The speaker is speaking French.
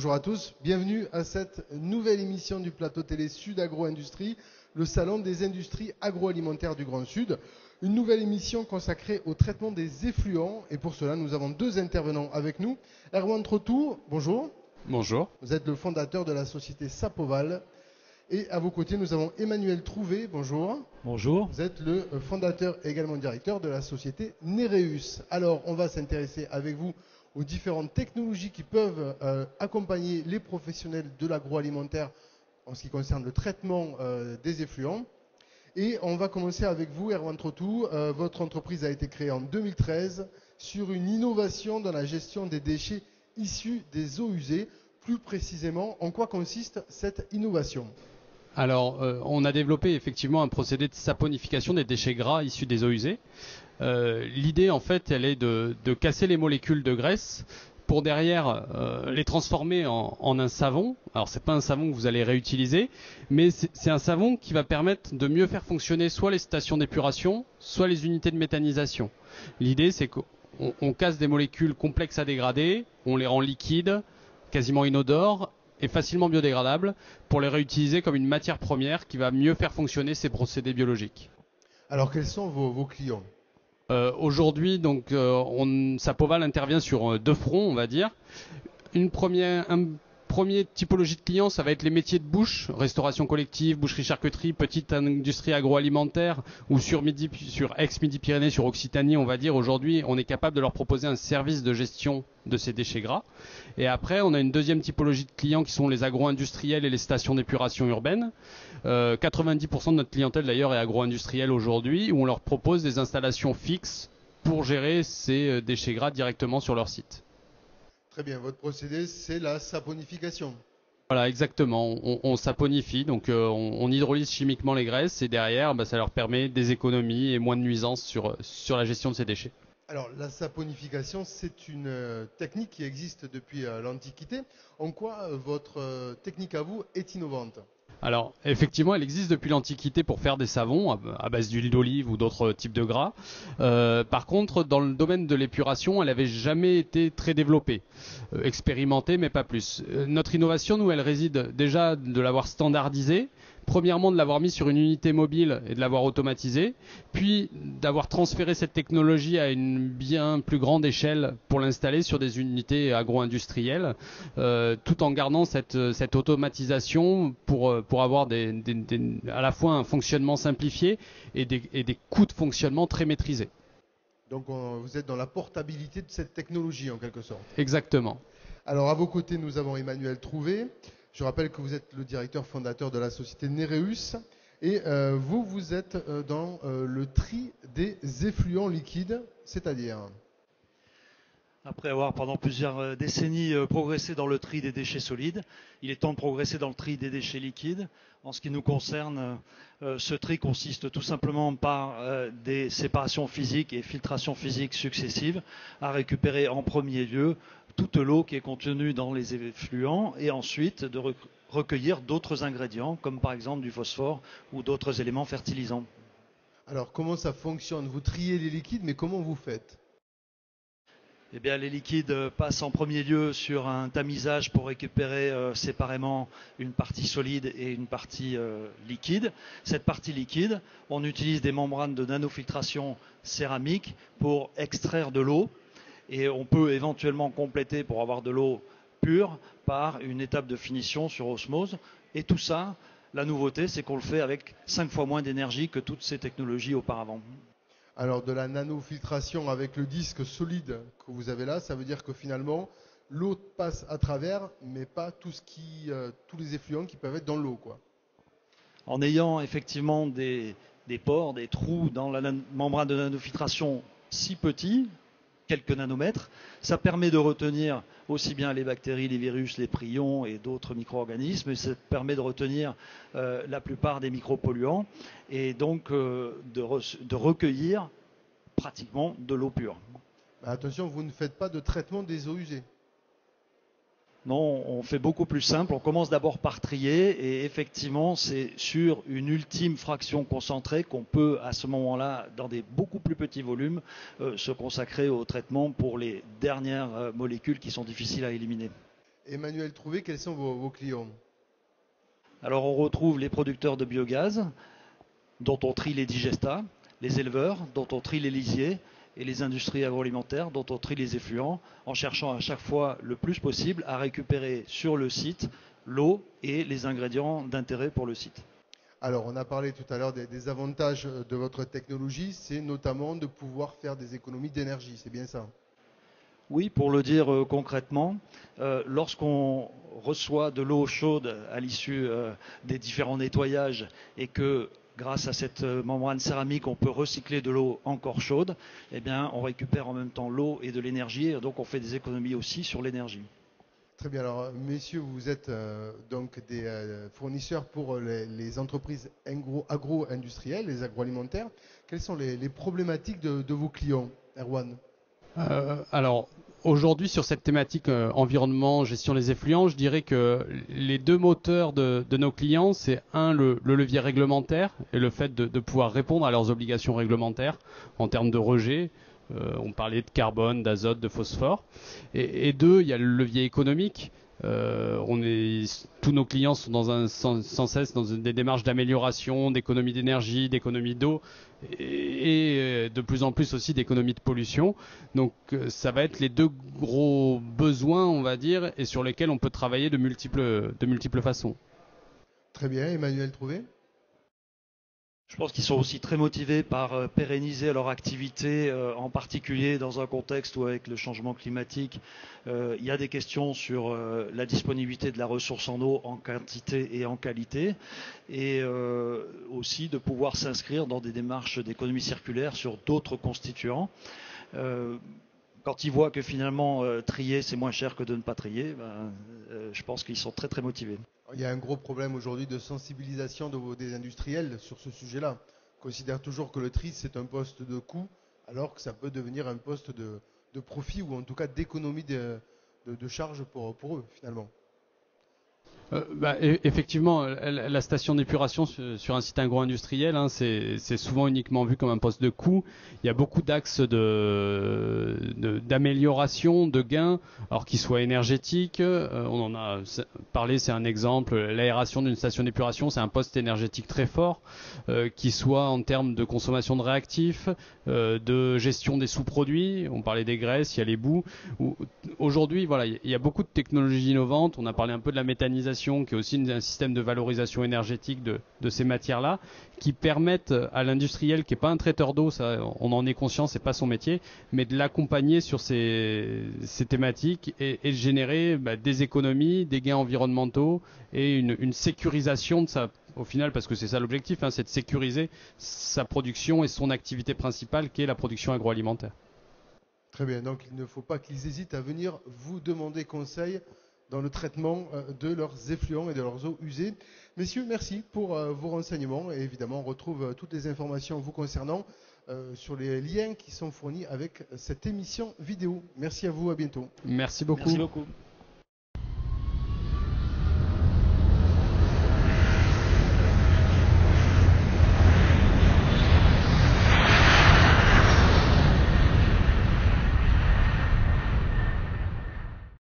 bonjour à tous, bienvenue à cette nouvelle émission du plateau télé Sud Agro Industrie, le salon des industries agroalimentaires du Grand Sud. Une nouvelle émission consacrée au traitement des effluents et pour cela nous avons deux intervenants avec nous. Erwan Trotou, bonjour. Bonjour. Vous êtes le fondateur de la société Sapoval. Et à vos côtés, nous avons Emmanuel Trouvé, bonjour. Bonjour. Vous êtes le fondateur et également directeur de la société Nereus. Alors, on va s'intéresser avec vous aux différentes technologies qui peuvent accompagner les professionnels de l'agroalimentaire en ce qui concerne le traitement des effluents. Et on va commencer avec vous, Erwan Trotou. Votre entreprise a été créée en 2013 sur une innovation dans la gestion des déchets issus des eaux usées. Plus précisément, en quoi consiste cette innovation ? Alors, on a développé effectivement un procédé de saponification des déchets gras issus des eaux usées. L'idée, en fait, elle est de casser les molécules de graisse pour derrière les transformer en un savon. Alors, c'est pas un savon que vous allez réutiliser, mais c'est un savon qui va permettre de mieux faire fonctionner soit les stations d'épuration, soit les unités de méthanisation. L'idée, c'est qu'on casse des molécules complexes à dégrader, on les rend liquides, quasiment inodores et facilement biodégradables pour les réutiliser comme une matière première qui va mieux faire fonctionner ces procédés biologiques. Alors, quels sont vos clients ? Aujourd'hui, donc, Sapoval intervient sur deux fronts, on va dire. Un premier typologie de clients, ça va être les métiers de bouche, restauration collective, boucherie-charcuterie, petite industrie agroalimentaire, ou sur ex-Midi-Pyrénées, sur Occitanie, on va dire. Aujourd'hui, on est capable de leur proposer un service de gestion de ces déchets gras. Et après, on a une deuxième typologie de clients qui sont les agro-industriels et les stations d'épuration urbaine. 90% de notre clientèle d'ailleurs est agro-industrielle aujourd'hui, où on leur propose des installations fixes pour gérer ces déchets gras directement sur leur site. Très bien, votre procédé, c'est la saponification. Voilà, exactement. On saponifie, donc on hydrolyse chimiquement les graisses et derrière, ça leur permet des économies et moins de nuisances sur la gestion de ces déchets. Alors, la saponification, c'est une technique qui existe depuis l'Antiquité. En quoi votre technique à vous est innovante ? Alors, effectivement, elle existe depuis l'Antiquité pour faire des savons à base d'huile d'olive ou d'autres types de gras. Par contre, dans le domaine de l'épuration, elle n'avait jamais été très développée. Expérimentée, mais pas plus. Notre innovation, nous, elle réside déjà de l'avoir standardisée. Premièrement, de l'avoir mis sur une unité mobile et de l'avoir automatisé, puis d'avoir transféré cette technologie à une bien plus grande échelle pour l'installer sur des unités agro-industrielles, tout en gardant cette automatisation pour avoir à la fois un fonctionnement simplifié et des coûts de fonctionnement très maîtrisés. Donc vous êtes dans la portabilité de cette technologie en quelque sorte. Exactement. Alors à vos côtés, nous avons Emmanuel Trouvé. Je rappelle que vous êtes le directeur fondateur de la société Nereus et vous êtes dans le tri des effluents liquides, c'est-à-dire ? Après avoir pendant plusieurs décennies progressé dans le tri des déchets solides, il est temps de progresser dans le tri des déchets liquides. En ce qui nous concerne, ce tri consiste tout simplement par des séparations physiques et filtrations physiques successives à récupérer en premier lieu toute l'eau qui est contenue dans les effluents et ensuite de recueillir d'autres ingrédients comme par exemple du phosphore ou d'autres éléments fertilisants. Alors comment ça fonctionne ? Vous triez les liquides, mais comment vous faites ? Eh bien, les liquides passent en premier lieu sur un tamisage pour récupérer séparément une partie solide et une partie liquide. Cette partie liquide, on utilise des membranes de nanofiltration céramique pour extraire de l'eau et on peut éventuellement compléter pour avoir de l'eau pure par une étape de finition sur osmose. Et tout ça, la nouveauté, c'est qu'on le fait avec 5 fois moins d'énergie que toutes ces technologies auparavant. Alors de la nanofiltration avec le disque solide que vous avez là, ça veut dire que finalement l'eau passe à travers, mais pas tous les effluents qui peuvent être dans l'eau, quoi. En ayant effectivement des pores, des trous dans la membrane de nanofiltration si petits, quelques nanomètres, ça permet de retenir aussi bien les bactéries, les virus, les prions et d'autres micro-organismes, et ça permet de retenir la plupart des micropolluants et donc de recueillir pratiquement de l'eau pure. Attention, vous ne faites pas de traitement des eaux usées. Non, on fait beaucoup plus simple. On commence d'abord par trier et effectivement, c'est sur une ultime fraction concentrée qu'on peut, à ce moment-là, dans des beaucoup plus petits volumes, se consacrer au traitement pour les dernières molécules qui sont difficiles à éliminer. Emmanuel Trouvé, quels sont vos clients? Alors on retrouve les producteurs de biogaz, dont on trie les digestats, les éleveurs, dont on trie les lisiers, et les industries agroalimentaires, dont on trie les effluents, en cherchant à chaque fois le plus possible à récupérer sur le site l'eau et les ingrédients d'intérêt pour le site. Alors, on a parlé tout à l'heure des avantages de votre technologie, c'est notamment de pouvoir faire des économies d'énergie, c'est bien ça? Oui, pour le dire concrètement, lorsqu'on reçoit de l'eau chaude à l'issue des différents nettoyages et que grâce à cette membrane céramique, on peut recycler de l'eau encore chaude, eh bien, on récupère en même temps l'eau et de l'énergie, et donc on fait des économies aussi sur l'énergie. Très bien. Alors, messieurs, vous êtes donc des fournisseurs pour les entreprises agro-industrielles, les agroalimentaires. Quelles sont les problématiques de vos clients, Erwan? Alors, aujourd'hui, sur cette thématique environnement, gestion des effluents, je dirais que les deux moteurs de nos clients, c'est le levier réglementaire et le fait de pouvoir répondre à leurs obligations réglementaires en termes de rejet. On parlait de carbone, d'azote, de phosphore. Et deux, il y a le levier économique. Tous nos clients sont sans cesse dans des démarches d'amélioration, d'économie d'énergie, d'économie d'eau et de plus en plus aussi d'économie de pollution. Donc ça va être les deux gros besoins, on va dire, et sur lesquels on peut travailler de multiples façons. Très bien, Emmanuel Trouvé. Je pense qu'ils sont aussi très motivés par pérenniser leur activité, en particulier dans un contexte où avec le changement climatique, il y a des questions sur la disponibilité de la ressource en eau en quantité et en qualité, et aussi de pouvoir s'inscrire dans des démarches d'économie circulaire sur d'autres constituants. Quand ils voient que finalement trier c'est moins cher que de ne pas trier, je pense qu'ils sont très très motivés. Il y a un gros problème aujourd'hui de sensibilisation des industriels sur ce sujet-là. Ils considèrent toujours que le tri c'est un poste de coût, alors que ça peut devenir un poste de profit ou en tout cas d'économie de charge pour eux finalement. Effectivement, la station d'épuration sur un site agro-industriel, c'est souvent uniquement vu comme un poste de coût. Il y a beaucoup d'axes d'amélioration, de gains, alors qu'ils soient énergétiques. On en a parlé, c'est un exemple. L'aération d'une station d'épuration, c'est un poste énergétique très fort, qui soit en termes de consommation de réactifs, de gestion des sous-produits. On parlait des graisses, il y a les boues. Aujourd'hui, voilà, il y a beaucoup de technologies innovantes. On a parlé un peu de la méthanisation, qui est aussi un système de valorisation énergétique de ces matières-là, qui permettent à l'industriel, qui n'est pas un traiteur d'eau, ça, on en est conscient, c'est pas son métier, mais de l'accompagner sur ces thématiques et de générer des économies, des gains environnementaux et une sécurisation de ça. Au final, parce que c'est ça l'objectif, c'est de sécuriser sa production et son activité principale, qui est la production agroalimentaire. Très bien, donc il ne faut pas qu'ils hésitent à venir vous demander conseil dans le traitement de leurs effluents et de leurs eaux usées. Messieurs, merci pour vos renseignements et évidemment on retrouve toutes les informations vous concernant sur les liens qui sont fournis avec cette émission vidéo. Merci à vous, à bientôt. Merci beaucoup. Merci beaucoup.